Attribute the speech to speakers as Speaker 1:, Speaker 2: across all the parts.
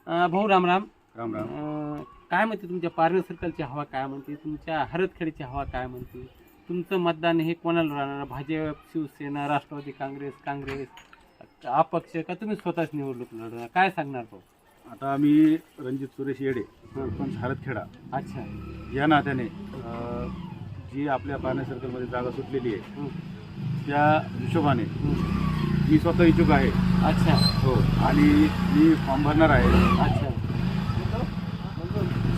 Speaker 1: भाऊ राम राम.
Speaker 2: राम राम.
Speaker 1: काय म्हणते तुमच्या पारनेर सर्कलची हवा, काय म्हणते तुमच्या हरदखेडची हवा, काय म्हणते तुमचं मतदान हे कोणाला राहणार? भाजप, शिवसेना, राष्ट्रवादी काँग्रेस, अपक्ष का तुम्ही स्वतःच निवडणूक लढणार? काय सांगणार भाऊ?
Speaker 2: आता आम्ही रणजित सुरेश येडे सरपंच हरदखेडा
Speaker 1: अच्छा.
Speaker 2: या नात्याने जी आपल्या पारनेर सर्कलमध्ये जागा सुटलेली आहे त्या हिशोबाने मी स्वतः इच्छुक आहे.
Speaker 1: अच्छा.
Speaker 2: हो, आणि मी फॉर्म भरणार आहे.
Speaker 1: अच्छा.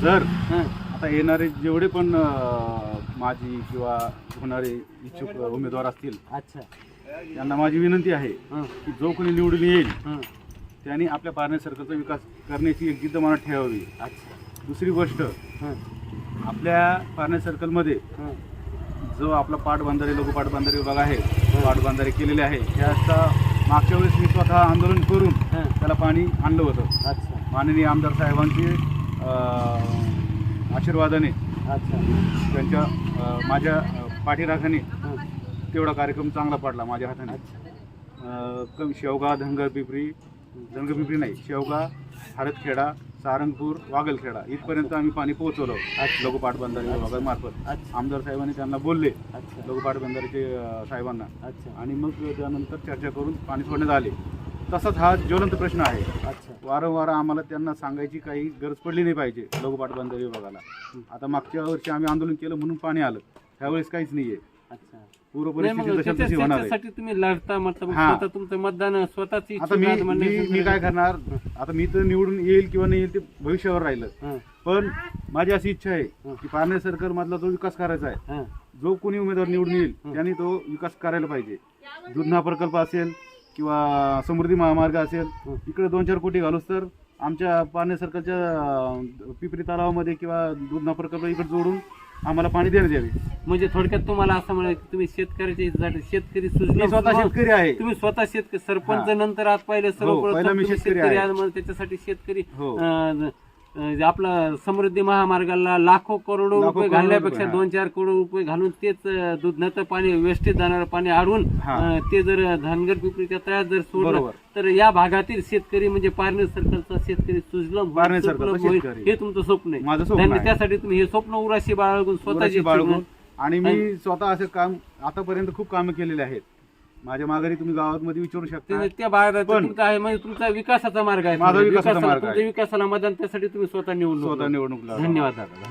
Speaker 2: जर आता येणारे जेवढे पण माझी किंवा होणारे इच्छुक उमेदवार असतील,
Speaker 1: अच्छा,
Speaker 2: त्यांना माझी विनंती आहे की जो कोणी निवडून येईल त्यांनी आपल्या पारनेर सर्कलचा विकास करण्याची एक जिद्द मनात ठेवावी.
Speaker 1: अच्छा.
Speaker 2: दुसरी गोष्ट, आपल्या पारनेर सर्कलमध्ये जो आपला पाटबंधारे लघु पाटबंधारे विभाग आहे, पाटबंधारे केलेले आहे, त्याचा मागच्या वेळेस मी स्वतः आंदोलन करून त्याला पाणी आणलं होतं.
Speaker 1: अच्छा.
Speaker 2: माननीय आमदार साहेबांचे आशीर्वादाने, त्यांच्या माझ्या पाठीराखाने तेवढा कार्यक्रम चांगला पडला माझ्या हाताने. शेवगा, धनगरपिंपरी नाही, शेवगा, हरदखेडा, सारंगपूर, वागलखेडा इथपर्यंत आम्ही पाणी पोहोचवलं लघु पाटबंधारे विभागामार्फत. आमदार साहेबांनी त्यांना बोलले, लघु पाटबंधारेचे साहेबांना, आणि मग त्यानंतर चर्चा करून पाणी सोडण्यात आले. तसाच हा ज्वलंत प्रश्न आहे. वारंवार आम्हाला त्यांना सांगायची काही गरज पडली नाही पाहिजे लघु पाटबंधारे विभागाला. आता मागच्या वर्षी आम्ही आंदोलन केलं म्हणून पाणी आलं, त्यावेळेस काहीच नाहीये. पूर्व परिस्थिती होणार आहे.
Speaker 1: तुम्ही लढता स्वतः तुमचं मतदान स्वतःच.
Speaker 2: आता मी काय करणार? आता मी तर निवडून येईल किंवा नाही येईल ते भविष्यावर राहिलं, पण माझी अशी इच्छा आहे की पारनेर सर्कल मधला जो विकास करायचा आहे, जो कोणी उमेदवार निवडून येईल त्यांनी तो विकास करायला पाहिजे. दुधना प्रकल्प असेल किंवा समृद्धी महामार्ग असेल, इकडे 2-4 कोटी घालूस तर आमच्या पारनेर सर्कलच्या पिपरी तलावामध्ये किंवा दुधना प्रकल्प इकडे जोडून आम्हाला पाणी देण्यात यावे.
Speaker 1: म्हणजे थोडक्यात तुम्हाला असं म्हणायचं की तुम्ही शेतकऱ्याच्या शेतकरी
Speaker 2: मी स्वतः शेतकरी आहे.
Speaker 1: तुम्ही स्वतः शेतकरी, सरपंच नंतर आज पहिले
Speaker 2: पहिला मी शेतकरी आहे.
Speaker 1: त्याच्यासाठी शेतकरी आपला समृद्धी महामार्गाला लाखो करोडो रुपये घालण्यापेक्षा 2-4 करोड रुपये घालून तेच दुधनाचं पाणी, वेस्टेज जाणारं पाणी अडवून ते जर धनगर पिपरीच्या तळ्यात जर सोडलं तर या भागातील शेतकरी म्हणजे पारनेर सर्कलचा शेतकरी सुजलम हे तुमचं स्वप्न आहे. त्यासाठी तुम्ही हे स्वप्न उराशी बाळगून स्वतःची
Speaker 2: बाळगून, आणि मी स्वतः असे काम आतापर्यंत खूप कामं केलेले आहेत. माझ्या माघारी तुम्ही गावामध्ये विचारू शकता.
Speaker 1: त्या भागात आहे म्हणजे तुमचा विकासाचा मार्ग आहे.
Speaker 2: माझा विकासाचा मार्ग आहे.
Speaker 1: विकासाला मतदान, त्यासाठी तुम्ही स्वतः निवडणूक.
Speaker 2: धन्यवाद दादा.